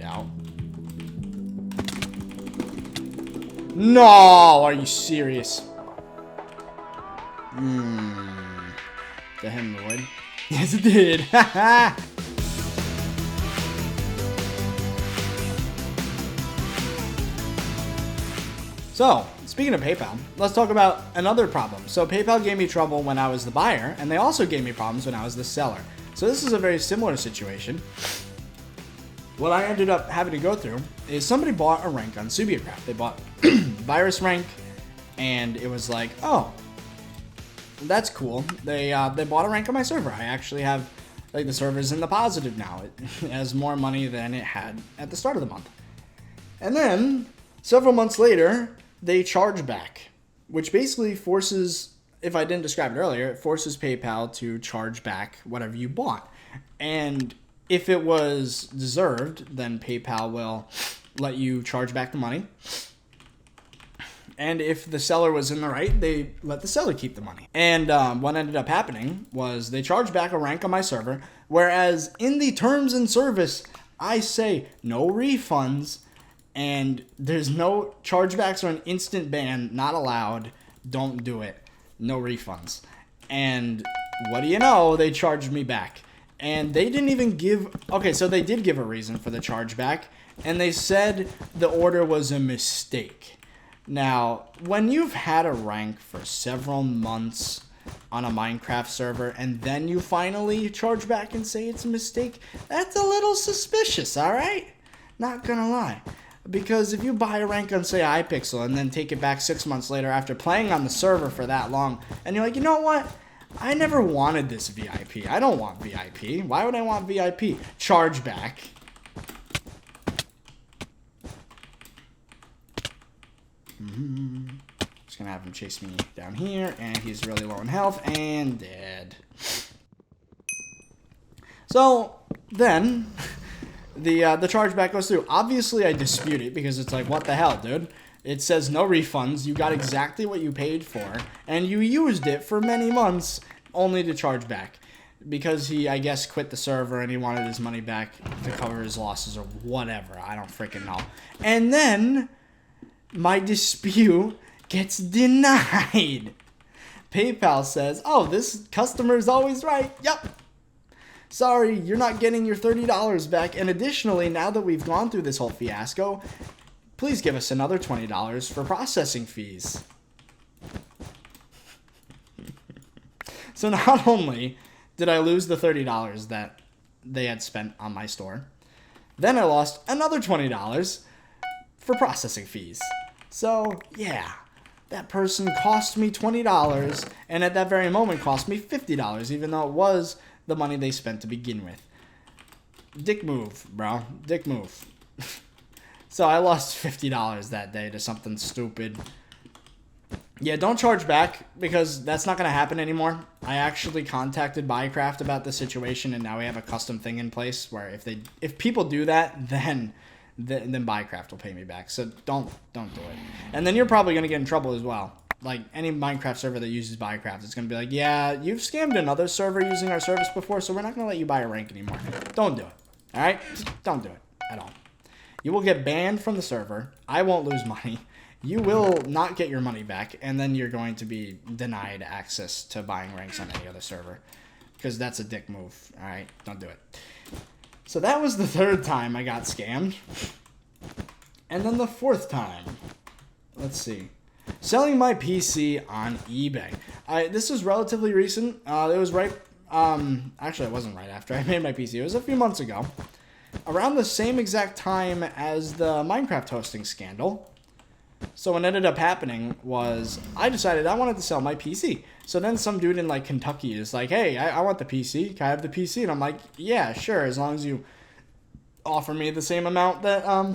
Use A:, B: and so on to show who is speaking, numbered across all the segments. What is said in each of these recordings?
A: out. No, are you serious? The hemorrhoid. Yes, it did. So, speaking of PayPal, let's talk about another problem. So PayPal gave me trouble when I was the buyer, and they also gave me problems when I was the seller. So this is a very similar situation. What I ended up having to go through is somebody bought a rank on Subiacraft. They bought virus rank, and it was like, oh, that's cool. They bought a rank on my server. I actually have, like, the server's in the positive now. It has more money than it had at the start of the month. And then, several months later, they charge back, which basically forces, if I didn't describe it earlier, it forces PayPal to charge back whatever you bought. And if it was deserved, then PayPal will let you charge back the money. And if the seller was in the right, they let the seller keep the money. And what ended up happening was they charged back a rank on my server, whereas in the terms and service, I say no refunds, and there's no chargebacks or an instant ban, not allowed. Don't do it. No refunds. And what do you know? They charged me back. And they didn't even give... Okay, so they did give a reason for the chargeback, and they said the order was a mistake. Now, when you've had a rank for several months on a Minecraft server, and then you finally charge back and say it's a mistake, that's a little suspicious, alright? Not gonna lie. Because if you buy a rank on, say, iPixel, and then take it back 6 months later after playing on the server for that long, and you're like, you know what? I never wanted this VIP. I don't want VIP. Why would I want VIP? Charge back. Just gonna have him chase me down here, and he's really low in health and dead. So then the chargeback goes through. Obviously, I dispute it because it's like, what the hell, dude? It says no refunds. You got exactly what you paid for, and you used it for many months only to charge back because he, I guess, quit the server and he wanted his money back to cover his losses or whatever. I don't freaking know. And then my dispute gets denied. PayPal says, oh, this customer is always right. Yep. Sorry, you're not getting your $30 back. And additionally, now that we've gone through this whole fiasco, please give us another $20 for processing fees. So not only did I lose the $30 that they had spent on my store, then I lost another $20 for processing fees. So, yeah, that person cost me $20, and at that very moment cost me $50, even though it was the money they spent to begin with. Dick move, bro. Dick move. So I lost $50 that day to something stupid. Yeah, don't charge back because that's not going to happen anymore. I actually contacted Minecraft about the situation, and now we have a custom thing in place where if people do that, then Minecraft will pay me back. So don't do it. And then you're probably going to get in trouble as well. Like any Minecraft server that uses Minecraft, it's going to be like, yeah, you've scammed another server using our service before, so we're not going to let you buy a rank anymore. Don't do it. All right? Just don't do it at all. You will get banned from the server. I won't lose money. You will not get your money back, and then you're going to be denied access to buying ranks on any other server. Because that's a dick move. Alright? Don't do it. So that was the third time I got scammed. And then the fourth time. Let's see. Selling my PC on eBay. This was relatively recent. It was right... actually, it wasn't right after I made my PC. It was a few months ago. Around the same exact time as the Minecraft hosting scandal. So what ended up happening was I decided I wanted to sell my PC. So then some dude in like Kentucky is like, hey, I want the PC. Can I have the PC? And I'm like, yeah, sure, as long as you offer me the same amount that I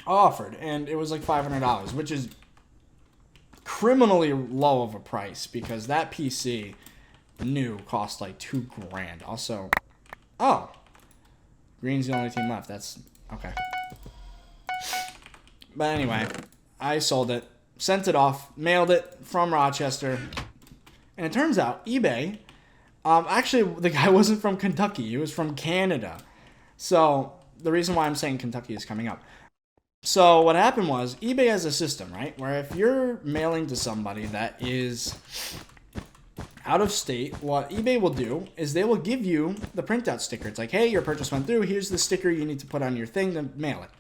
A: offered. And it was like $500, which is criminally low of a price because that PC new cost like $2,000. Also, oh, green's the only team left. That's okay. But anyway, I sold it, sent it off, mailed it from Rochester, and it turns out eBay, actually the guy wasn't from Kentucky, he was from Canada. So the reason why I'm saying Kentucky is coming up. So what happened was eBay has a system, right, where if you're mailing to somebody that is out of state, what eBay will do is they will give you the printout sticker. It's like, hey, your purchase went through. Here's the sticker you need to put on your thing to mail it.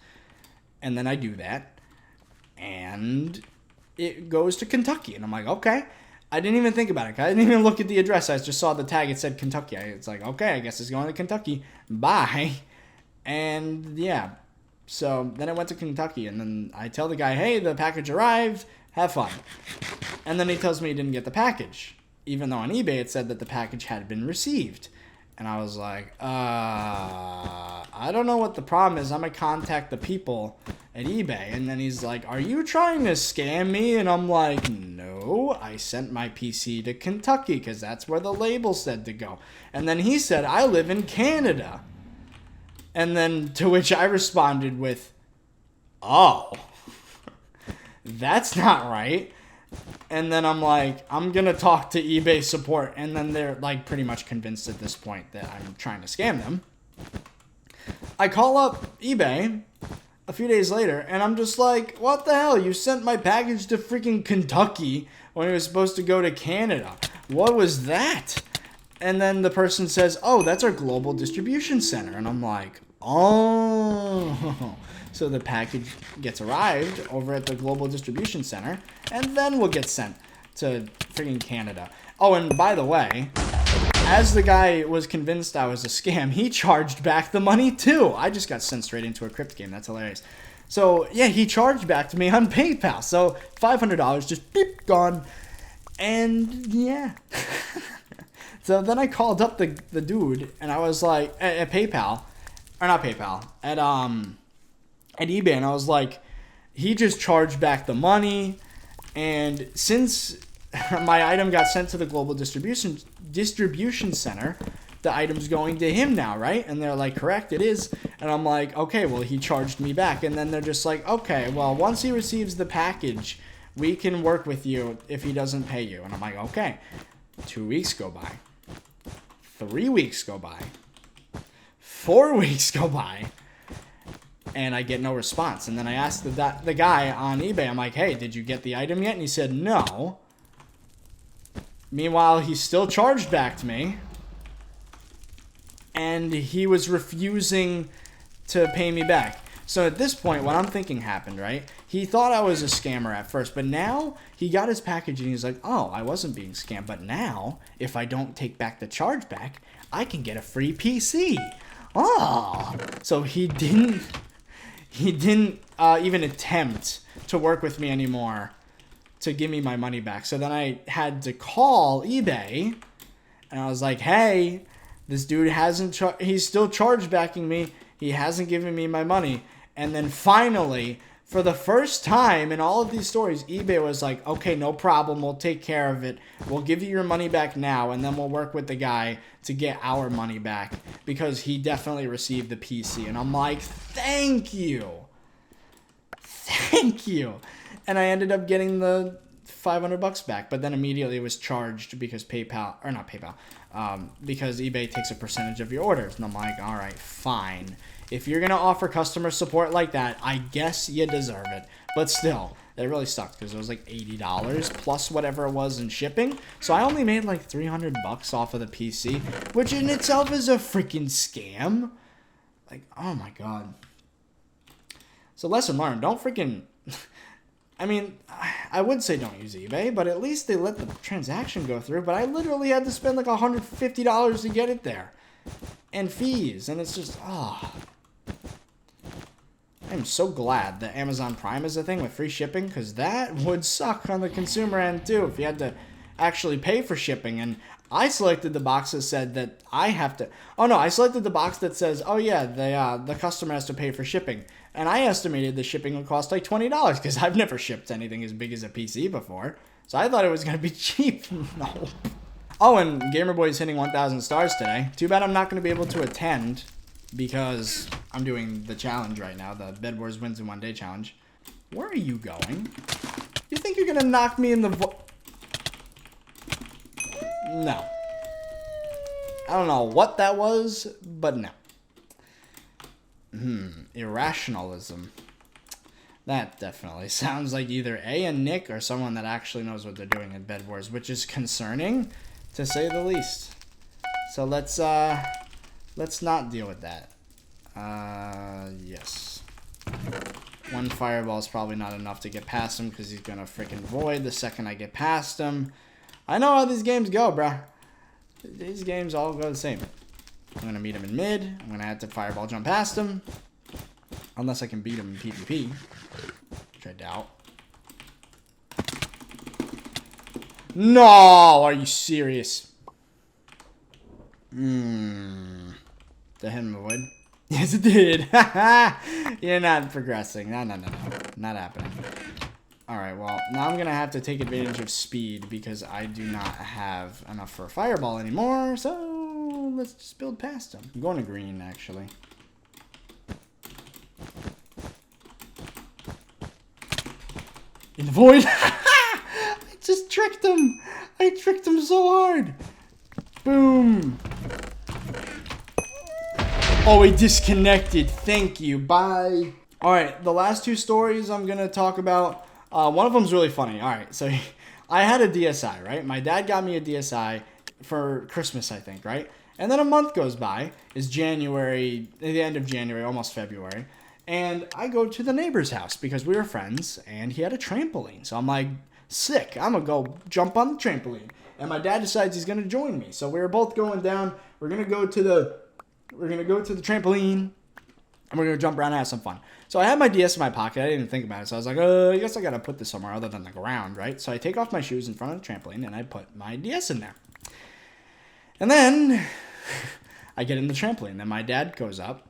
A: And then I do that, and it goes to Kentucky. And I'm like, okay. I didn't even think about it. I didn't even look at the address. I just saw the tag. It said Kentucky. It's like, okay, I guess it's going to Kentucky. Bye. And yeah. So then I went to Kentucky, and then I tell the guy, hey, the package arrived. Have fun. And then he tells me he didn't get the package, even though on eBay it said that the package had been received. And I was like, I don't know what the problem is. I'm going to contact the people at eBay. And then he's like, are you trying to scam me? And I'm like, no, I sent my PC to Kentucky because that's where the label said to go. And then he said, I live in Canada. And then to which I responded with, oh, that's not right. And then I'm like, I'm going to talk to eBay support. And then they're like pretty much convinced at this point that I'm trying to scam them. I call up eBay a few days later and I'm just like, what the hell? You sent my package to freaking Kentucky when it was supposed to go to Canada. What was that? And then the person says, oh, that's our global distribution center. And I'm like, oh. So the package gets arrived over at the global distribution center and then will get sent to freaking Canada. Oh, and by the way, as the guy was convinced I was a scam, he charged back the money too. I just got sent straight into a crypt game. That's hilarious. So yeah, he charged back to me on PayPal. So $500 just beep, gone. And yeah. So then I called up the dude, and I was like, at PayPal, or not PayPal, at eBay, and I was like, he just charged back the money, and since my item got sent to the global distribution center, the item's going to him now, right? And they're like, correct, it is. And I'm like, okay, well, he charged me back. And then they're just like, okay, well, once he receives the package, we can work with you if he doesn't pay you. And I'm like, okay. 2 weeks go by. 3 weeks go by. 4 weeks go by. And I get no response. And then I asked the guy on eBay, I'm like, hey, did you get the item yet? And he said, no. Meanwhile, he still charged back to me. And he was refusing to pay me back. So at this point, what I'm thinking happened, right? He thought I was a scammer at first, but now he got his package and he's like, oh, I wasn't being scammed. But now, if I don't take back the chargeback, I can get a free PC. Oh, so he didn't even attempt to work with me anymore to give me my money back. So then I had to call eBay and I was like, hey, this dude he's still chargebacking me. He hasn't given me my money. And then finally, for the first time in all of these stories, eBay was like, okay, no problem. We'll take care of it. We'll give you your money back now, and then we'll work with the guy to get our money back because he definitely received the PC. And I'm like, thank you. Thank you. And I ended up getting the $500 back, but then immediately it was charged because because eBay takes a percentage of your orders. And I'm like, all right, fine. If you're going to offer customer support like that, I guess you deserve it. But still, it really sucked because it was like $80 plus whatever it was in shipping. So I only made like $300 off of the PC, which in itself is a freaking scam. Like, oh my God. So lesson learned, don't freaking... I mean, I would say don't use eBay, but at least they let the transaction go through. But I literally had to spend like $150 to get it there. And fees. And it's just, I'm so glad that Amazon Prime is a thing with free shipping, because that would suck on the consumer end too if you had to actually pay for shipping. And I selected the box that said that I have to... Oh no, I selected the box that says, oh yeah, the customer has to pay for shipping. And I estimated the shipping would cost like $20 because I've never shipped anything as big as a PC before. So I thought it was going to be cheap. No. Oh, and Gamerboy's hitting 1,000 stars today. Too bad I'm not going to be able to attend because I'm doing the challenge right now, the Bedwars wins in 1 day challenge. Where are you going? You think you're going to knock me in the No. I don't know what that was, but no. Irrationalism. That definitely sounds like either a Nick or someone that actually knows what they're doing in Bedwars, which is concerning, to say the least. So let's not deal with that. Yes. One fireball is probably not enough to get past him because he's gonna freaking void the second I get past him. I know how these games go, bruh. These games all go the same. I'm gonna meet him in mid. I'm gonna have to fireball jump past him. Unless I can beat him in PvP. Which I doubt. No! Are you serious? Did I hit him avoid? Yes, it did. You're not progressing. No. Not happening. Alright, well, now I'm going to have to take advantage of speed because I do not have enough for a fireball anymore. So, let's just build past him. I'm going to green, actually. In the void. I just tricked him. I tricked him so hard. Boom. Oh, he disconnected. Thank you. Bye. All right, the last two stories I'm going to talk about. One of them's really funny. All right, so I had a DSi, right? My dad got me a DSi for Christmas, I think, right? And then a month goes by. It's January, the end of January, almost February. And I go to the neighbor's house because we were friends, and he had a trampoline. So I'm like, sick. I'm going to go jump on the trampoline. And my dad decides he's going to join me. So we were both going down. We're going to go to the trampoline, and we're going to jump around and have some fun. So I had my DS in my pocket. I didn't even think about it. So I was like, I guess I got to put this somewhere other than the ground, right? So I take off my shoes in front of the trampoline, and I put my DS in there. And then I get in the trampoline. Then my dad goes up.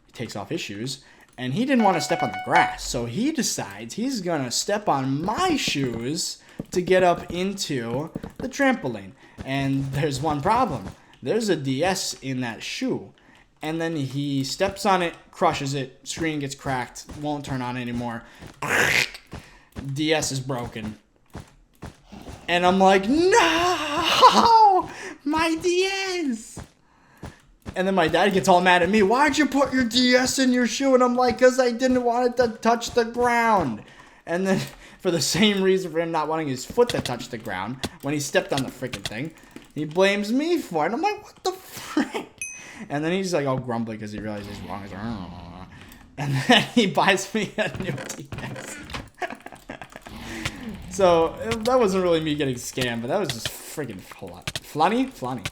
A: He takes off his shoes. And he didn't want to step on the grass, so he decides he's going to step on my shoes to get up into the trampoline. And there's one problem. There's a DS in that shoe. And then he steps on it, crushes it, screen gets cracked, won't turn on anymore. DS is broken. And I'm like, no! My DS! And then my dad gets all mad at me. Why'd you put your DS in your shoe? And I'm like, because I didn't want it to touch the ground. And then for the same reason for him not wanting his foot to touch the ground when he stepped on the freaking thing, he blames me for it. And I'm like, what the frick? And then he's like all grumbly because he realizes he's wrong. He's like, oh. And then he buys me a new DS. So that wasn't really me getting scammed, but that was just freaking funny.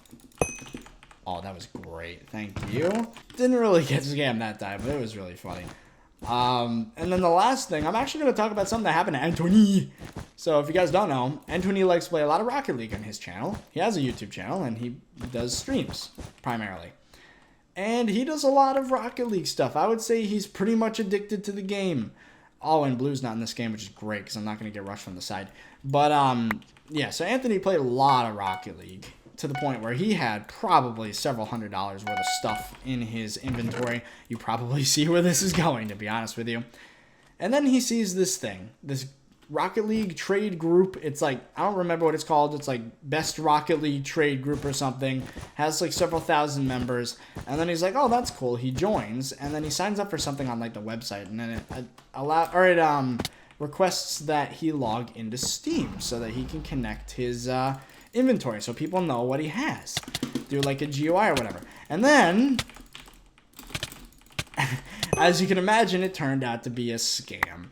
A: Oh, that was great. Thank you. Didn't really get scammed that time, but it was really funny. And then the last thing, I'm actually going to talk about something that happened to Anthony. So if you guys don't know, Anthony likes to play a lot of Rocket League on his channel. He has a YouTube channel, and he does streams, primarily. And he does a lot of Rocket League stuff. I would say he's pretty much addicted to the game. Oh, and Blue's not in this game, which is great, because I'm not going to get rushed from the side. But, yeah, so Anthony played a lot of Rocket League, to the point where he had probably several $100s worth of stuff in his inventory. You probably see where this is going, to be honest with you. And then he sees this thing, this Rocket League trade group. It's like, I don't remember what it's called. It's like Best Rocket League Trade Group or something. Has like several thousand members. And then he's like, oh, that's cool. He joins. And then he signs up for something on like the website. And then it requests that he log into Steam so that he can connect his inventory so people know what he has. Do like a GUI or whatever. And then, as you can imagine, it turned out to be a scam.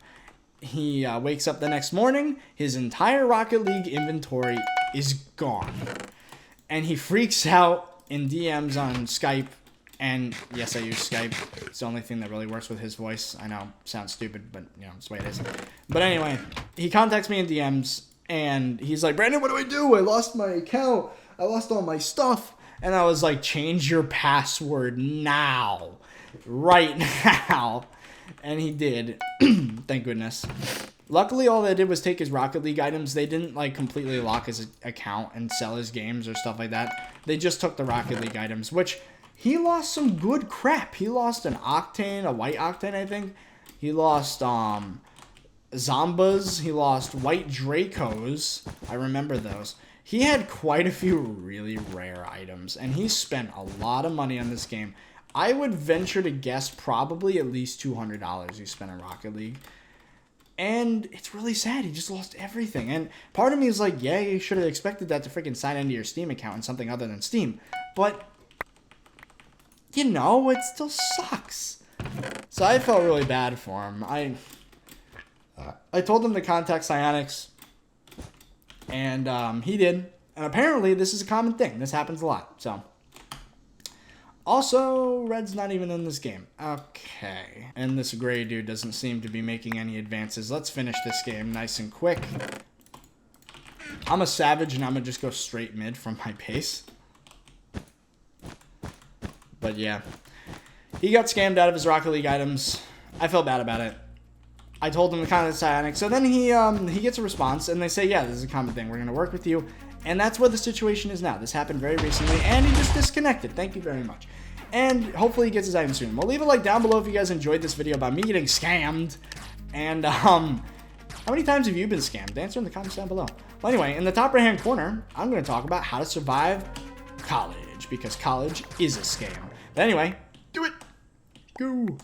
A: He wakes up the next morning, his entire Rocket League inventory is gone. And he freaks out in DMs on Skype. And yes, I use Skype. It's the only thing that really works with his voice. I know, sounds stupid, but you know, it's the way it is. But anyway, he contacts me in DMs. And he's like, Brandon, what do I do? I lost my account. I lost all my stuff. And I was like, change your password now. Right now. And he did. Thank goodness. Luckily, all they did was take his Rocket League items. They didn't like completely lock his account and sell his games or stuff like that. They just took the Rocket League items, which he lost some good crap. He lost an Octane, a white Octane, I think. He lost, Zombas. He lost White Dracos. I remember those. He had quite a few really rare items, and he spent a lot of money on this game. I would venture to guess probably at least $200 he spent in Rocket League. And it's really sad. He just lost everything. And part of me is like, yeah, you should have expected that to freaking sign into your Steam account and something other than Steam. But, you know, it still sucks. So I felt really bad for him. I told him to contact Psyonix. And he did. And apparently this is a common thing. This happens a lot. So. Also, Red's not even in this game. Okay. And this gray dude doesn't seem to be making any advances. Let's finish this game nice and quick. I'm a savage and I'm going to just go straight mid from my base. But yeah. He got scammed out of his Rocket League items. I felt bad about it. I told him to contact Psyonix. So then he gets a response and they say, yeah, this is a common thing. We're going to work with you. And that's where the situation is now. This happened very recently, and he just disconnected. Thank you very much. And hopefully he gets his item soon. Well, leave a like down below if you guys enjoyed this video about me getting scammed. And, how many times have you been scammed? Answer in the comments down below. Well, anyway, in the top right-hand corner, I'm going to talk about how to survive college, because college is a scam. But anyway, do it. Go.